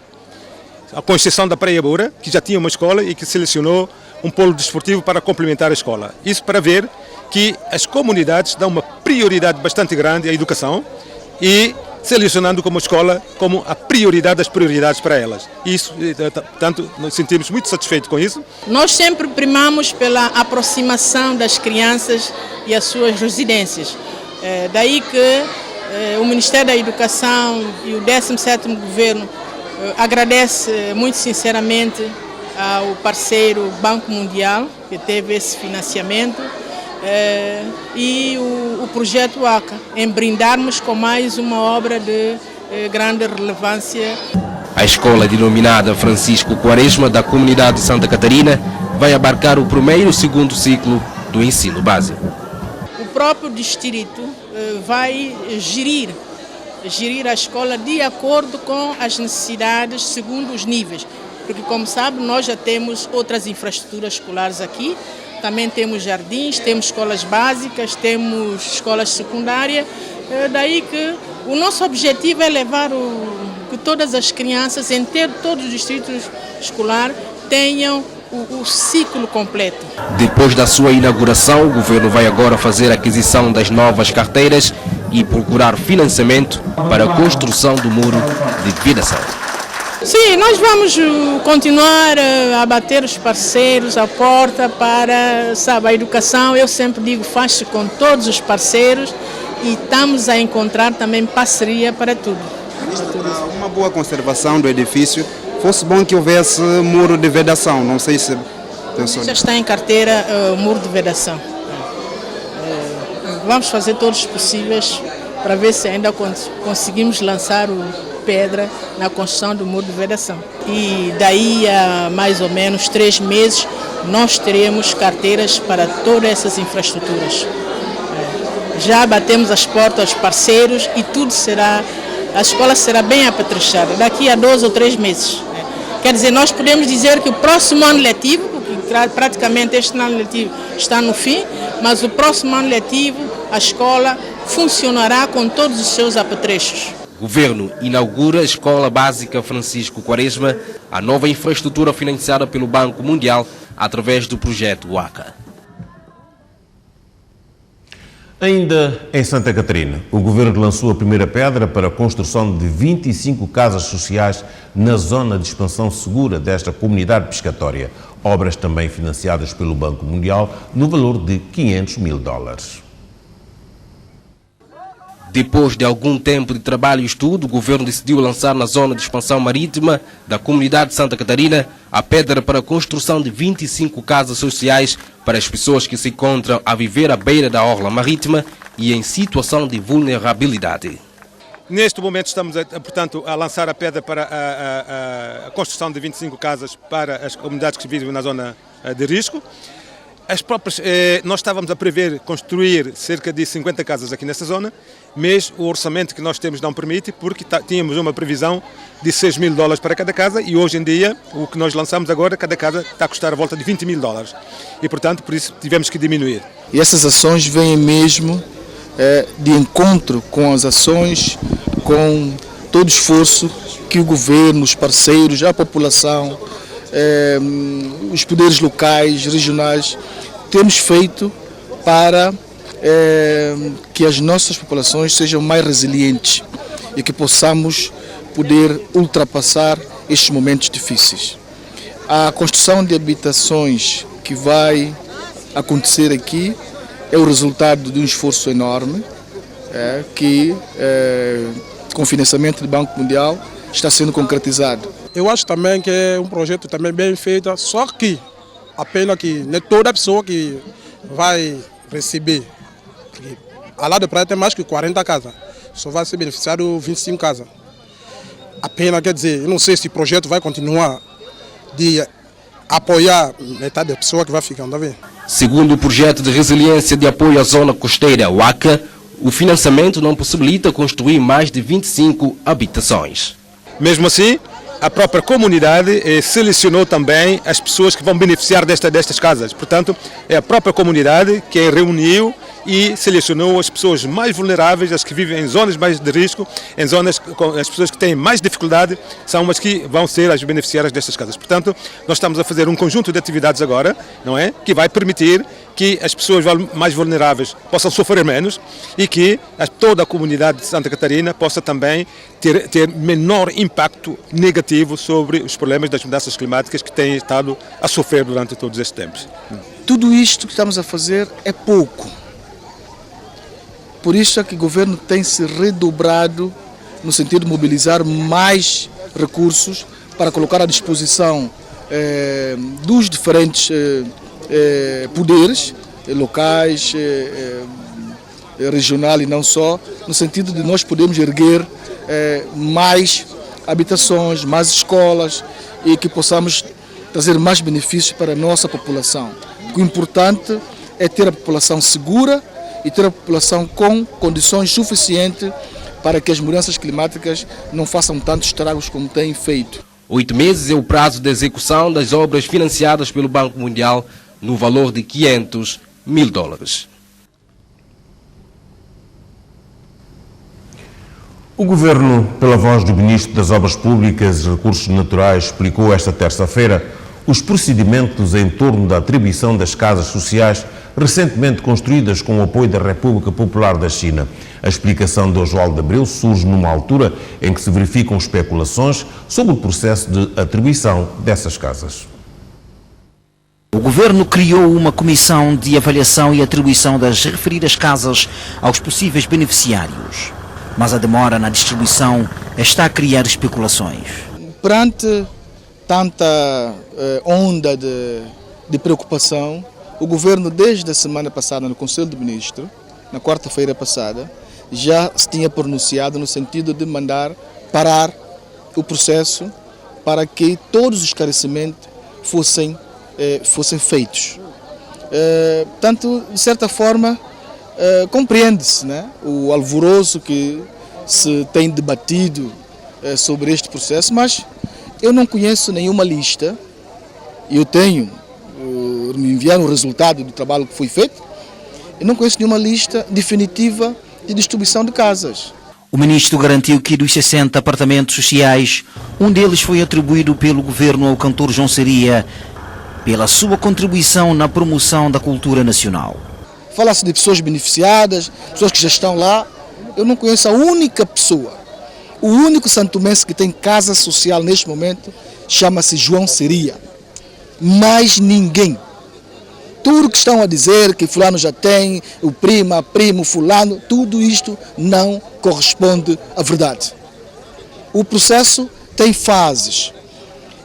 Com exceção da Praia Boura, que já tinha uma escola e que selecionou um polo desportivo para complementar a escola. Isso para ver que as comunidades dão uma prioridade bastante grande à educação e selecionando como escola como a prioridade das prioridades para elas. Isso, portanto, nos sentimos muito satisfeitos com isso. Nós sempre primamos pela aproximação das crianças e as suas residências. Daí que o Ministério da Educação e o 17º Governo agradece muito sinceramente ao parceiro Banco Mundial, que teve esse financiamento, e o projeto Waka, em brindarmos com mais uma obra de grande relevância. A escola denominada Francisco Quaresma da comunidade de Santa Catarina vai abarcar o primeiro e o segundo ciclo do ensino básico. O próprio distrito vai gerir a escola de acordo com as necessidades, segundo os níveis, porque, como sabe, nós já temos outras infraestruturas escolares aqui. Também temos jardins, temos escolas básicas, temos escolas secundárias. Daí que o nosso objetivo é levar que todas as crianças, em todos os distritos escolares, tenham o ciclo completo. Depois da sua inauguração, o governo vai agora fazer a aquisição das novas carteiras e procurar financiamento para a construção do muro de vedação. Sim, nós vamos continuar a bater os parceiros à porta para, sabe, a educação, eu sempre digo, faz-se com todos os parceiros e estamos a encontrar também parceria para tudo. Para uma boa conservação do edifício, fosse bom que houvesse muro de vedação, não sei se pensou. Já está em carteira o muro de vedação. Vamos fazer todos os possíveis para ver se ainda conseguimos lançar pedra na construção do muro de vedação. E daí a mais ou menos 3 meses nós teremos carteiras para todas essas infraestruturas. Já batemos as portas aos parceiros e a escola será bem apetrechada daqui a 2 ou 3 meses. Quer dizer, nós podemos dizer que o próximo ano letivo, porque praticamente este ano letivo está no fim, mas o próximo ano letivo a escola funcionará com todos os seus apetrechos. O governo inaugura a Escola Básica Francisco Quaresma, a nova infraestrutura financiada pelo Banco Mundial através do projeto Waka. Ainda em Santa Catarina, o governo lançou a primeira pedra para a construção de 25 casas sociais na zona de expansão segura desta comunidade pescatória. Obras também financiadas pelo Banco Mundial no valor de $500 mil. Depois de algum tempo de trabalho e estudo, o governo decidiu lançar na zona de expansão marítima da comunidade de Santa Catarina a pedra para a construção de 25 casas sociais para as pessoas que se encontram a viver à beira da orla marítima e em situação de vulnerabilidade. Neste momento estamos, portanto, a lançar a pedra para a construção de 25 casas para as comunidades que vivem na zona de risco. Nós estávamos a prever construir cerca de 50 casas aqui nesta zona, mas o orçamento que nós temos não permite, porque tínhamos uma previsão de $6 mil para cada casa e hoje em dia, o que nós lançamos agora, cada casa está a custar a volta de $20 mil. E, portanto, por isso tivemos que diminuir. E essas ações vêm mesmo de encontro com as ações, com todo o esforço que o governo, os parceiros, a população, os poderes locais, regionais, temos feito para que as nossas populações sejam mais resilientes e que possamos poder ultrapassar estes momentos difíceis. A construção de habitações que vai acontecer aqui é o resultado de um esforço enorme que, com financiamento do Banco Mundial, está sendo concretizado. Eu acho também que é um projeto também bem feito, só que a pena que não é toda pessoa que vai receber. A Lá de Praia tem mais que 40 casas, só vai ser beneficiado 25 casas. A pena, quer dizer, eu não sei se o projeto vai continuar de apoiar metade da pessoa que vai ficando, tá vendo? Segundo o projeto de resiliência de apoio à zona costeira, o ACA, o financiamento não possibilita construir mais de 25 habitações. Mesmo assim, a própria comunidade selecionou também as pessoas que vão beneficiar destas casas. Portanto, é a própria comunidade que reuniu e selecionou as pessoas mais vulneráveis, as que vivem em zonas mais de risco, em zonas com as pessoas que têm mais dificuldade, são as que vão ser as beneficiárias destas casas. Portanto, nós estamos a fazer um conjunto de atividades agora, não é? Que vai permitir que as pessoas mais vulneráveis possam sofrer menos e que toda a comunidade de Santa Catarina possa também ter menor impacto negativo sobre os problemas das mudanças climáticas que têm estado a sofrer durante todos estes tempos. Tudo isto que estamos a fazer é pouco. Por isso é que o governo tem se redobrado no sentido de mobilizar mais recursos para colocar à disposição dos diferentes poderes locais, regional e não só, no sentido de nós podermos erguer mais habitações, mais escolas e que possamos trazer mais benefícios para a nossa população. O importante é ter a população segura e ter a população com condições suficientes para que as mudanças climáticas não façam tantos estragos como têm feito. 8 meses é o prazo de execução das obras financiadas pelo Banco Mundial no valor de $500 mil. O Governo, pela voz do Ministro das Obras Públicas e Recursos Naturais, explicou esta terça-feira os procedimentos em torno da atribuição das casas sociais recentemente construídas com o apoio da República Popular da China. A explicação de Oswaldo Abreu surge numa altura em que se verificam especulações sobre o processo de atribuição dessas casas. O Governo criou uma comissão de avaliação e atribuição das referidas casas aos possíveis beneficiários. Mas a demora na distribuição está a criar especulações. Perante tanta onda de preocupação, o Governo, desde a semana passada, no Conselho de Ministros, na quarta-feira passada, já se tinha pronunciado no sentido de mandar parar o processo para que todos os esclarecimentos fossem feitos. Portanto, de certa forma, compreende-se, né, o alvoroço que se tem debatido sobre este processo, mas eu não conheço nenhuma lista, eu tenho, me enviaram o resultado do trabalho que foi feito, eu não conheço nenhuma lista definitiva de distribuição de casas. O Ministro garantiu que dos 60 apartamentos sociais, um deles foi atribuído pelo Governo ao cantor João Seria, pela sua contribuição na promoção da cultura nacional. Fala-se de pessoas beneficiadas, pessoas que já estão lá. Eu não conheço a única pessoa. O único santomense que tem casa social neste momento chama-se João Seria. Mais ninguém. Tudo que estão a dizer que fulano já tem, o primo, fulano, tudo isto não corresponde à verdade. O processo tem fases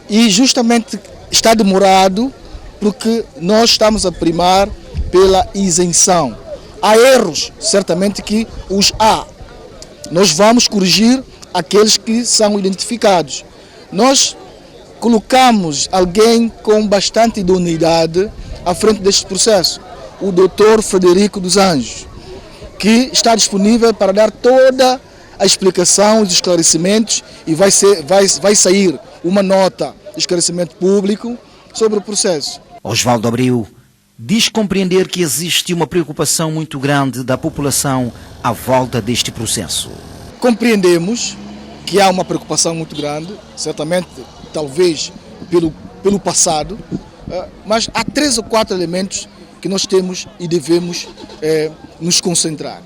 e justamente está demorado porque nós estamos a primar pela isenção. Há erros, certamente que os há. Nós vamos corrigir aqueles que são identificados. Nós colocamos alguém com bastante idoneidade à frente deste processo, o Dr. Frederico dos Anjos, que está disponível para dar toda a explicação e os esclarecimentos e vai sair uma nota de esclarecimento público sobre o processo. Oswaldo Abreu diz compreender que existe uma preocupação muito grande da população à volta deste processo. Compreendemos que há uma preocupação muito grande, certamente, talvez, pelo passado, mas há 3 ou 4 elementos que nós temos e devemos nos concentrar.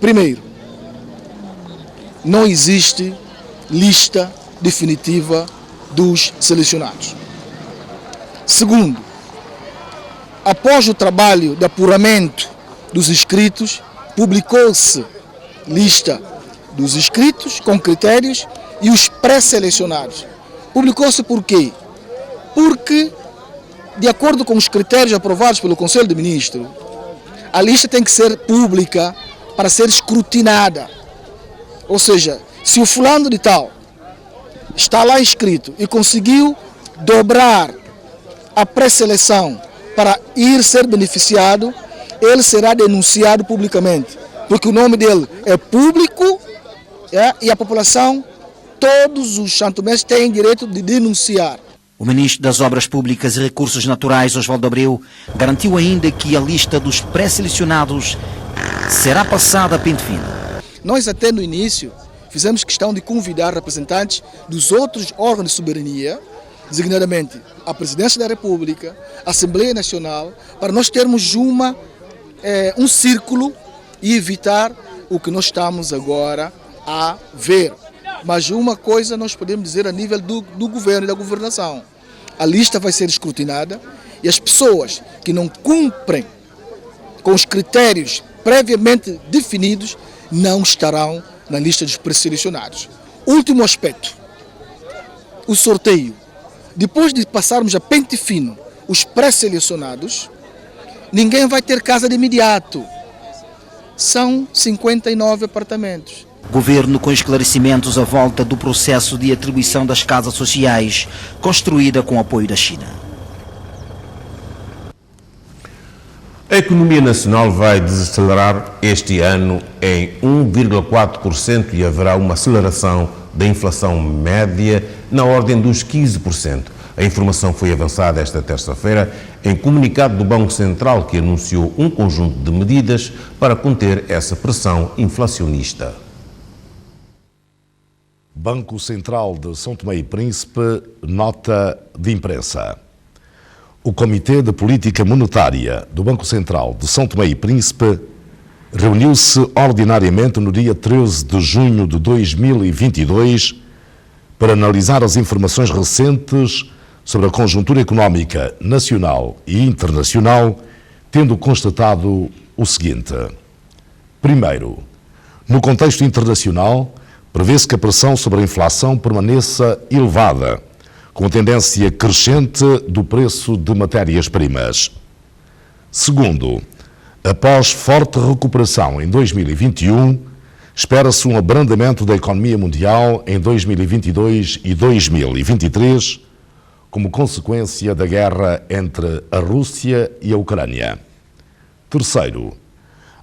Primeiro, não existe lista definitiva dos selecionados. Segundo, após o trabalho de apuramento dos inscritos, publicou-se lista dos inscritos com critérios e os pré-selecionados. Publicou-se por quê? Porque, de acordo com os critérios aprovados pelo Conselho de Ministros, a lista tem que ser pública para ser escrutinada. Ou seja, se o fulano de tal está lá inscrito e conseguiu dobrar a pré-seleção para ir ser beneficiado, ele será denunciado publicamente, porque o nome dele é público e a população, todos os santomenses têm direito de denunciar. O Ministro das Obras Públicas e Recursos Naturais, Osvaldo Abreu, garantiu ainda que a lista dos pré-selecionados será passada a pente fino. Nós até no início fizemos questão de convidar representantes dos outros órgãos de soberania, designadamente a Presidência da República, a Assembleia Nacional, para nós termos um círculo e evitar o que nós estamos agora a ver. Mas uma coisa nós podemos dizer a nível do governo e da governação. A lista vai ser escrutinada e as pessoas que não cumprem com os critérios previamente definidos não estarão na lista dos pré-selecionados. Último aspecto, o sorteio. Depois de passarmos a pente fino os pré-selecionados, ninguém vai ter casa de imediato. São 59 apartamentos. Governo com esclarecimentos à volta do processo de atribuição das casas sociais construída com apoio da China. A economia nacional vai desacelerar este ano em 1,4% e haverá uma aceleração da inflação média na ordem dos 15%. A informação foi avançada esta terça-feira em comunicado do Banco Central, que anunciou um conjunto de medidas para conter essa pressão inflacionista. Banco Central de São Tomé e Príncipe, nota de imprensa. O Comitê de Política Monetária do Banco Central de São Tomé e Príncipe reuniu-se ordinariamente no dia 13 de junho de 2022 para analisar as informações recentes sobre a conjuntura económica nacional e internacional, tendo constatado o seguinte. Primeiro, no contexto internacional, prevê-se que a pressão sobre a inflação permaneça elevada, com tendência crescente do preço de matérias-primas. Segundo, após forte recuperação em 2021, espera-se um abrandamento da economia mundial em 2022 e 2023, como consequência da guerra entre a Rússia e a Ucrânia. Terceiro,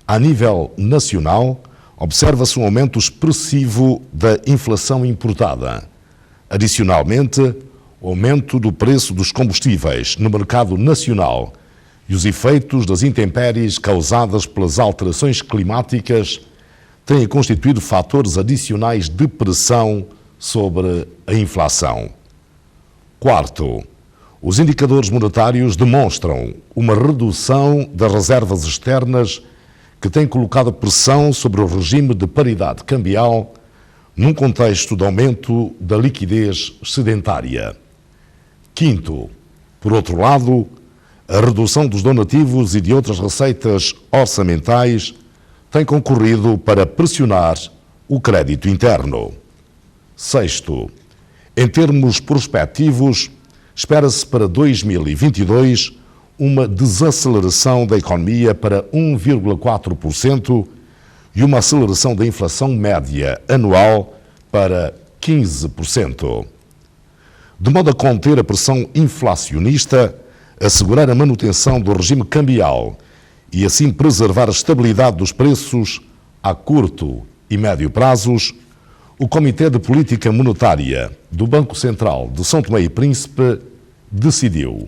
a nível nacional, observa-se um aumento expressivo da inflação importada. Adicionalmente, o aumento do preço dos combustíveis no mercado nacional e os efeitos das intempéries causadas pelas alterações climáticas têm constituído fatores adicionais de pressão sobre a inflação. Quarto, os indicadores monetários demonstram uma redução das reservas externas que tem colocado pressão sobre o regime de paridade cambial num contexto de aumento da liquidez sedentária. Quinto, por outro lado, a redução dos donativos e de outras receitas orçamentais tem concorrido para pressionar o crédito interno. Sexto, em termos prospectivos, espera-se para 2022 uma desaceleração da economia para 1,4% e uma aceleração da inflação média anual para 15%. De modo a conter a pressão inflacionista, assegurar a manutenção do regime cambial e assim preservar a estabilidade dos preços a curto e médio prazos, o Comitê de Política Monetária do Banco Central de São Tomé e Príncipe decidiu: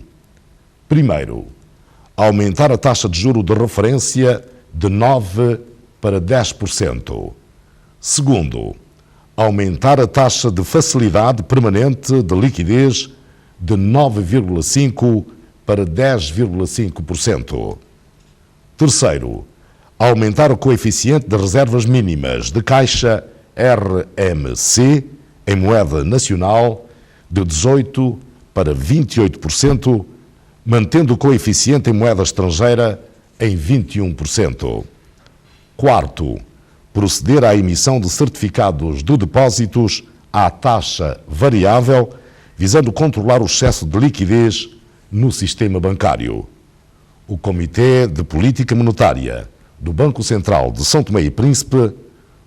primeiro, aumentar a taxa de juro de referência de 9% para 10%. Segundo, aumentar a taxa de facilidade permanente de liquidez de 9,5% para 10,5%. Terceiro, aumentar o coeficiente de reservas mínimas de caixa RMC em moeda nacional de 18% para 28%, mantendo o coeficiente em moeda estrangeira em 21%. Quarto, proceder à emissão de certificados de depósitos à taxa variável, visando controlar o excesso de liquidez no sistema bancário. O Comitê de Política Monetária do Banco Central de São Tomé e Príncipe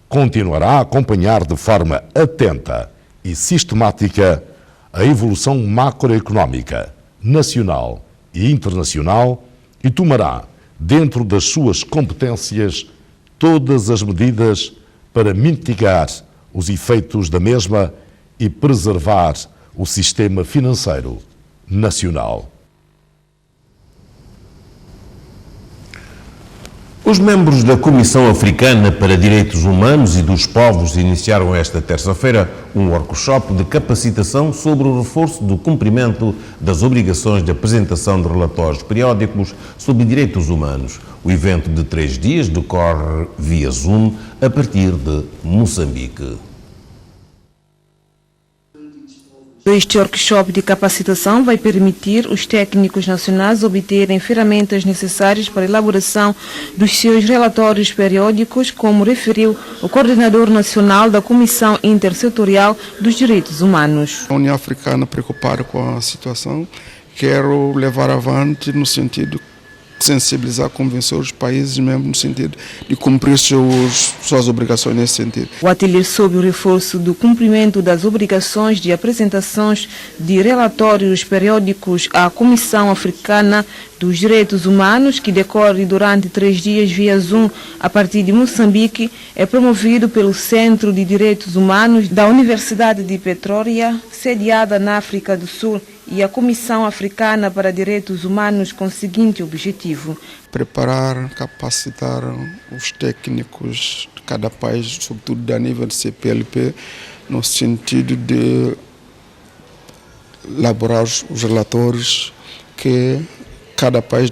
continuará a acompanhar de forma atenta e sistemática a evolução macroeconómica nacional e internacional e tomará, dentro das suas competências, todas as medidas para mitigar os efeitos da mesma e preservar o sistema financeiro nacional. Os membros da Comissão Africana para Direitos Humanos e dos Povos iniciaram esta terça-feira um workshop de capacitação sobre o reforço do cumprimento das obrigações de apresentação de relatórios periódicos sobre direitos humanos. O evento de 3 dias decorre via Zoom a partir de Moçambique. Este workshop de capacitação vai permitir os técnicos nacionais obterem ferramentas necessárias para a elaboração dos seus relatórios periódicos, como referiu o coordenador nacional da Comissão Intersetorial dos Direitos Humanos. A União Africana, preocupada com a situação, quero levar avante no sentido de sensibilizar, convencer os países membros no sentido de cumprir suas obrigações nesse sentido. O ateliê sobre o reforço do cumprimento das obrigações de apresentações de relatórios periódicos à Comissão Africana dos Direitos Humanos, que decorre durante 3 dias via Zoom a partir de Moçambique, é promovido pelo Centro de Direitos Humanos da Universidade de Petróleo, sediada na África do Sul, e a Comissão Africana para Direitos Humanos com o seguinte objetivo: preparar, capacitar os técnicos de cada país, sobretudo a nível de CPLP, no sentido de elaborar os relatórios que cada país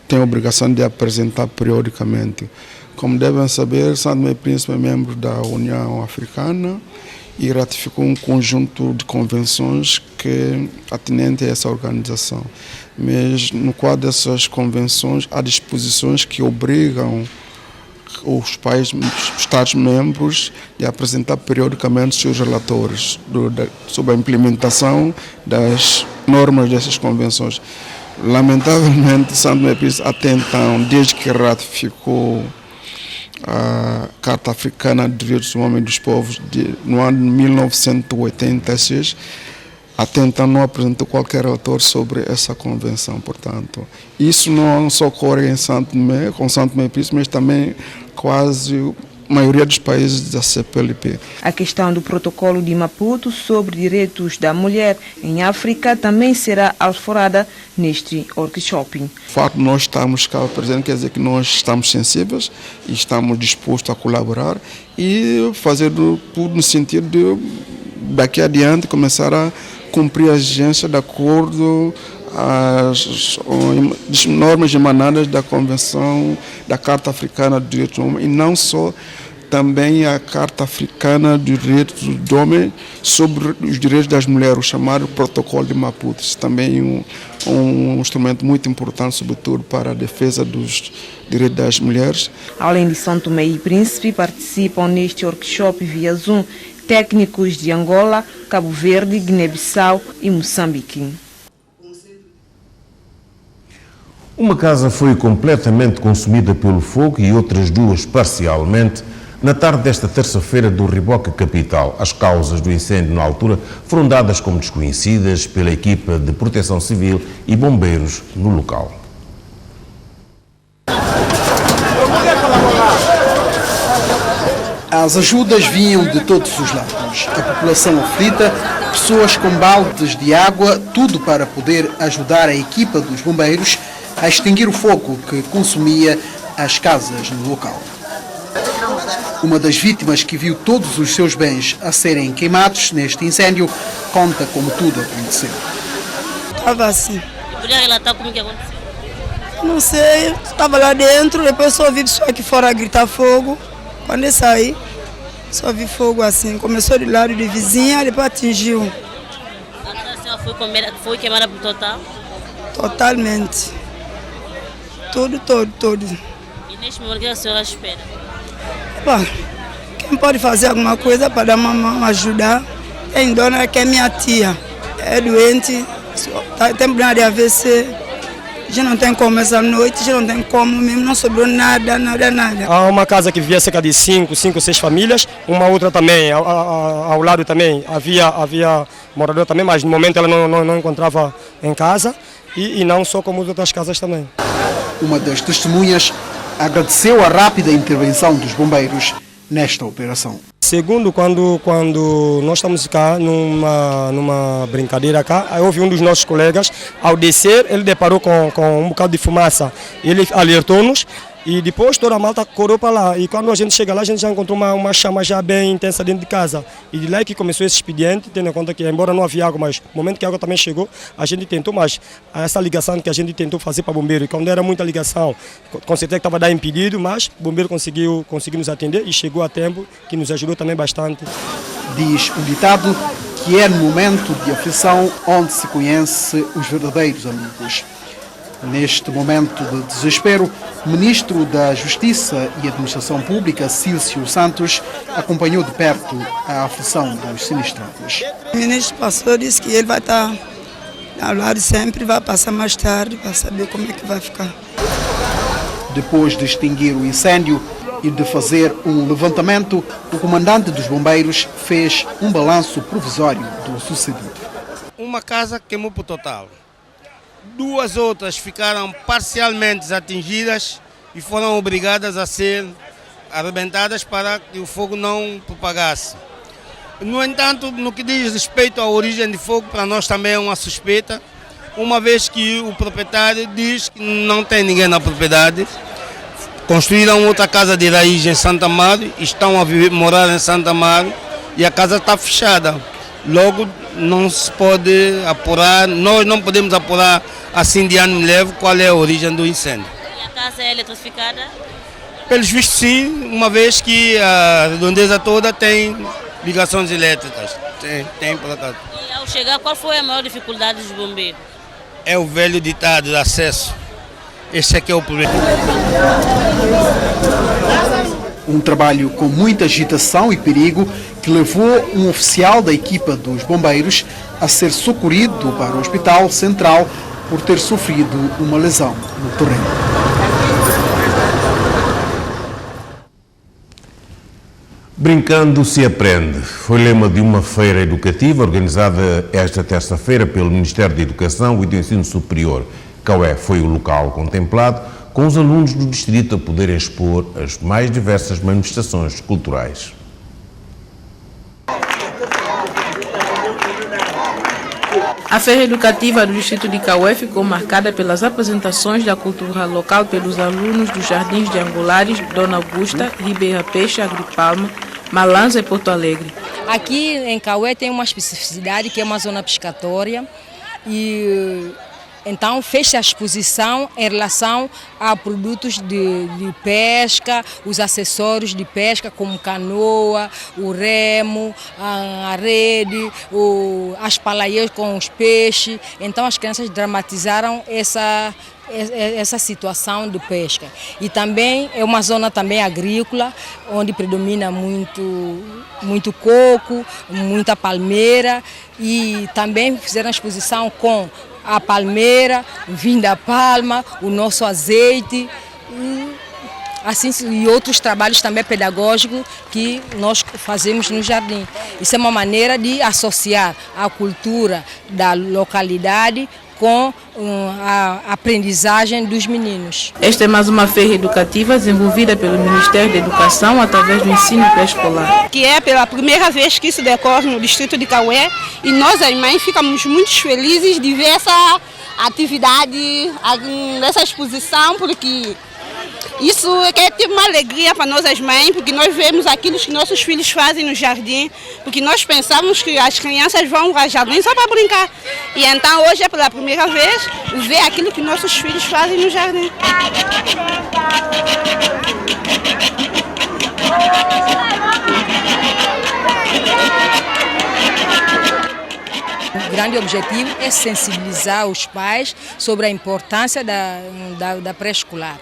tem a obrigação de apresentar periodicamente. Como devem saber, São Tomé e Príncipe é membro da União Africana e ratificou um conjunto de convenções que atinente a essa organização. Mas no quadro dessas convenções há disposições que obrigam os Estados-membros a apresentar periodicamente seus relatórios sobre a implementação das normas dessas convenções. Lamentavelmente, São Tomé e Príncipe até então, desde que ratificou a Carta Africana de Direitos do Homem e dos Povos no ano de 1986, até então não apresentou qualquer relatório sobre essa convenção. Portanto, isso não só ocorre em São Tomé, com São Tomé e Príncipe, mas também quase a maioria dos países da CPLP. A questão do protocolo de Maputo sobre direitos da mulher em África também será alforada neste workshop. O fato de nós estarmos cá presentes quer dizer que nós estamos sensíveis e estamos dispostos a colaborar e fazer tudo no sentido de, daqui adiante, começar a cumprir as exigências de acordo as normas emanadas da Convenção da Carta Africana dos Direitos do Homem e não só, também a Carta Africana dos Direitos do Homem sobre os direitos das mulheres, o chamado Protocolo de Maputo. Isso também é um instrumento muito importante, sobretudo para a defesa dos direitos das mulheres. Além de São Tomé e Príncipe, participam neste workshop via Zoom técnicos de Angola, Cabo Verde, Guiné-Bissau e Moçambique. Uma casa foi completamente consumida pelo fogo e outras 2 parcialmente na tarde desta terça-feira do Riboca Capital. As causas do incêndio na altura foram dadas como desconhecidas pela equipa de proteção civil e bombeiros no local. As ajudas vinham de todos os lados. A população aflita, pessoas com baldes de água, tudo para poder ajudar a equipa dos bombeiros a extinguir o fogo que consumia as casas no local. Uma das vítimas que viu todos os seus bens a serem queimados neste incêndio conta como tudo aconteceu. Estava assim. Podia relatar como que aconteceu? Não sei, estava lá dentro, depois só vi pessoa aqui fora gritar fogo. Quando eu saí, só vi fogo assim. Começou do lado de vizinha, depois atingiu senhora foi queimada por total? Totalmente. Tudo. E neste momento, o que a senhora espera? Bom, quem pode fazer alguma coisa para dar uma mão, ajudar? Tem dona que é minha tia, é doente, tem problema de AVC, já não tem como essa noite, já não tem como mesmo, não sobrou nada. Há uma casa que vivia cerca de 5, 6 famílias, uma outra também, ao lado também havia morador também, mas no momento ela não encontrava em casa e não só como as outras casas também. Uma das testemunhas agradeceu a rápida intervenção dos bombeiros nesta operação. Segundo, quando nós estamos cá numa brincadeira cá, aí houve um dos nossos colegas, ao descer ele deparou com um bocado de fumaça, ele alertou-nos e depois toda a malta correu para lá e quando a gente chega lá a gente já encontrou uma chama já bem intensa dentro de casa e de lá é que começou esse expediente, tendo em conta que embora não havia água, mas no momento que a água também chegou, a gente tentou, mas essa ligação que a gente tentou fazer para o bombeiro e quando era muita ligação, com certeza que estava a dar impedido, mas o bombeiro conseguiu nos atender e chegou a tempo, que nos ajudou também bastante. Diz o ditado que é no momento de aflição onde se conhece os verdadeiros amigos. Neste momento de desespero, o Ministro da Justiça e Administração Pública, Cício Santos, acompanhou de perto a aflição dos sinistrados. O ministro passou, disse que ele vai estar ao lado sempre, vai passar mais tarde para saber como é que vai ficar. Depois de extinguir o incêndio e de fazer um levantamento, o comandante dos bombeiros fez um balanço provisório do sucedido. Uma casa queimou por total. 2 outras ficaram parcialmente atingidas e foram obrigadas a ser arrebentadas para que o fogo não propagasse. No entanto, no que diz respeito à origem de fogo, para nós também é uma suspeita, uma vez que o proprietário diz que não tem ninguém na propriedade. Construíram outra casa de raiz em Santa Amaro, estão a morar em Santa Amaro e a casa está fechada. Logo, não se pode apurar, nós não podemos apurar assim de ano leve qual é a origem do incêndio. E a casa é eletrificada? Pelos vistos sim, uma vez que a redondeza toda tem ligações elétricas, tem por acaso. E ao chegar, qual foi a maior dificuldade dos bombeiros? É o velho ditado de acesso, esse é que é o problema. Um trabalho com muita agitação e perigo que levou um oficial da equipa dos bombeiros a ser socorrido para o Hospital Central por ter sofrido uma lesão no terreno. Brincando se aprende. Foi lema de uma feira educativa organizada esta terça-feira pelo Ministério da Educação e do Ensino Superior. Caué foi o local contemplado, com os alunos do distrito a poderem expor as mais diversas manifestações culturais. A feira educativa do distrito de Caué ficou marcada pelas apresentações da cultura local pelos alunos dos Jardins de Angulares, Dona Augusta, Ribeira Peixe, Agripalma, Malanza e Porto Alegre. Aqui em Caué tem uma especificidade que é uma zona piscatória e então fez a exposição em relação a produtos de pesca, os acessórios de pesca como canoa, o remo, a rede, as palaias com os peixes. Então as crianças dramatizaram essa situação de pesca. E também é uma zona também agrícola, onde predomina muito coco, muita palmeira e também fizeram a exposição com a palmeira, o vinho da palma, o nosso azeite e outros trabalhos também pedagógicos que nós fazemos no jardim. Isso é uma maneira de associar a cultura da localidade com a aprendizagem dos meninos. Esta é mais uma feira educativa desenvolvida pelo Ministério da Educação através do ensino pré-escolar. Que é pela primeira vez que isso decorre no distrito de Caué e nós, as mães, ficamos muito felizes de ver essa atividade, essa exposição, porque isso é tipo uma alegria para nós as mães, porque nós vemos aquilo que nossos filhos fazem no jardim, porque nós pensamos que as crianças vão ao jardim só para brincar. E então hoje é pela primeira vez ver aquilo que nossos filhos fazem no jardim. grande objetivo é sensibilizar os pais sobre a importância da pré-escolar.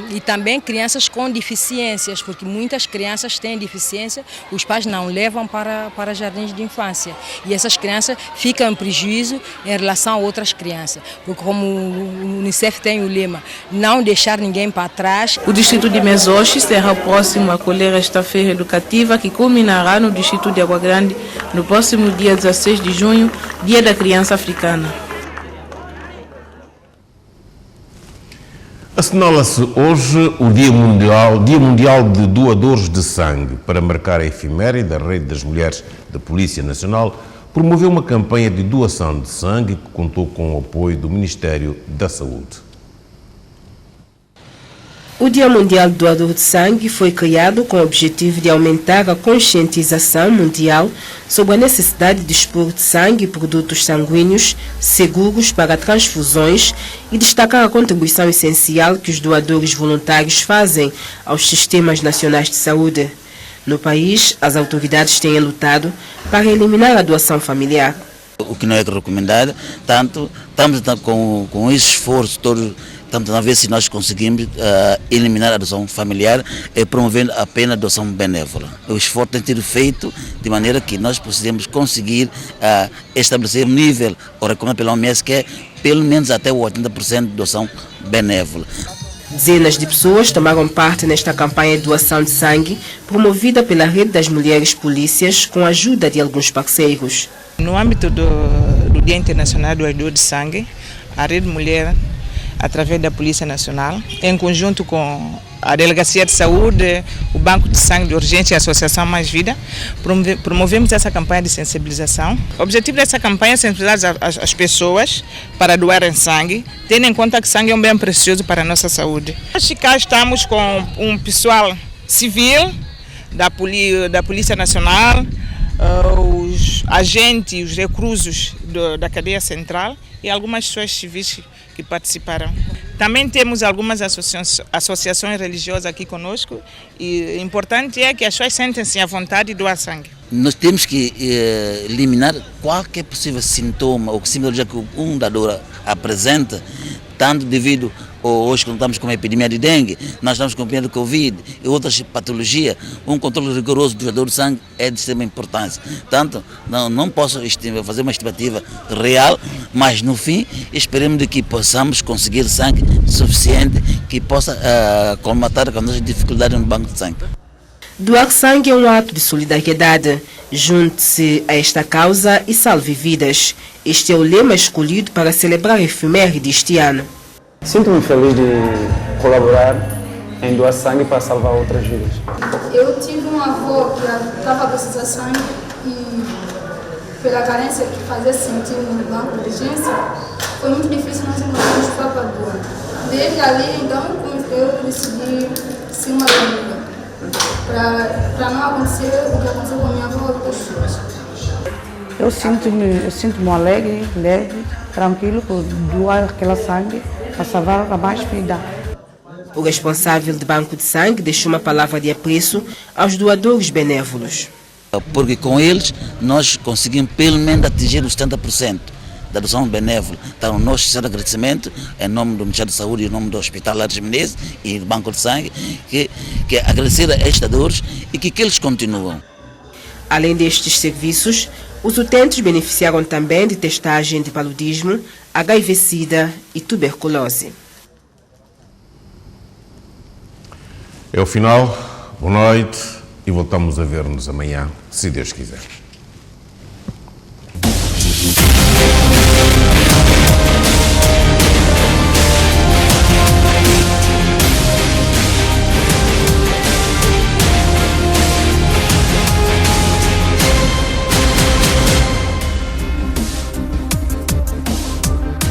E também crianças com deficiências, porque muitas crianças têm deficiência, os pais não levam para jardins de infância. E essas crianças ficam em prejuízo em relação a outras crianças. Porque como o Unicef tem o lema, não deixar ninguém para trás. O distrito de Mesoche será o próximo a acolher esta feira educativa que culminará no distrito de Água Grande no próximo dia 16 de junho, Dia da Criança Africana. Assinala-se hoje o Dia Mundial de Doadores de Sangue. Para marcar a efeméride, a Rede das Mulheres da Polícia Nacional promoveu uma campanha de doação de sangue que contou com o apoio do Ministério da Saúde. O Dia Mundial do Doador de Sangue foi criado com o objetivo de aumentar a conscientização mundial sobre a necessidade de dispor de sangue e produtos sanguíneos seguros para transfusões e destacar a contribuição essencial que os doadores voluntários fazem aos sistemas nacionais de saúde. No país, as autoridades têm lutado para eliminar a doação familiar. O que não é recomendado, tanto estamos com esse esforço todo. Estamos a ver se nós conseguimos eliminar a adoção familiar e promovendo apenas a adoção benévola. O esforço tem sido feito de maneira que nós possamos conseguir estabelecer um nível, ou recomendado pela OMS, que é pelo menos até o 80% de adoção benévola. Dezenas de pessoas tomaram parte nesta campanha de doação de sangue, promovida pela Rede das Mulheres Polícias, com a ajuda de alguns parceiros. No âmbito do Dia Internacional do Doador de Sangue, a Rede Mulher, através da Polícia Nacional, em conjunto com a Delegacia de Saúde, o Banco de Sangue de Urgência e a Associação Mais Vida, promovemos essa campanha de sensibilização. O objetivo dessa campanha é sensibilizar as pessoas para doarem sangue, tendo em conta que sangue é um bem precioso para a nossa saúde. Hoje cá estamos com um pessoal civil da Polícia Nacional, os agentes, os reclusos da cadeia central e algumas pessoas civis que participaram. Também temos algumas associações religiosas aqui conosco e o importante é que as pessoas sentem-se à vontade de doar sangue. Nós temos que eliminar qualquer possível sintoma ou sintomatologia que um doador apresenta, tanto devido hoje quando estamos com a epidemia de dengue, nós estamos com a epidemia de Covid e outras patologias, um controle rigoroso do doador de sangue é de extrema importância. Portanto, não posso fazer uma estimativa real, mas no fim esperemos de que possamos conseguir sangue suficiente que possa colmatar as nossas dificuldades no banco de sangue. Doar sangue é um ato de solidariedade. Junte-se a esta causa e salve vidas. Este é o lema escolhido para celebrar a efeméride deste ano. Sinto-me feliz de colaborar em doar sangue para salvar outras vidas. Eu tive um avô que estava a precisar de sangue e pela carência que fazia sentir no banco de urgência, foi muito difícil nós encontrarmos para doar. Desde ali, então, eu decidi ser uma doadora, para não acontecer o que aconteceu com a minha avó e outras pessoas. Eu sinto-me alegre, leve, tranquilo por doar aquela sangue para salvar a mais vida. O responsável do banco de sangue deixou uma palavra de apreço aos doadores benévolos. Porque com eles nós conseguimos pelo menos atingir os 70% da doação benévola. Então nós fizemos agradecimento em nome do Ministério da Saúde e em nome do Hospital Lares Menezes e do Banco de Sangue, que agradecer a estes doadores e que eles continuam. Além destes serviços, os utentes beneficiaram também de testagem de paludismo, HIV-Sida e tuberculose. É o final, boa noite e voltamos a ver-nos amanhã, se Deus quiser.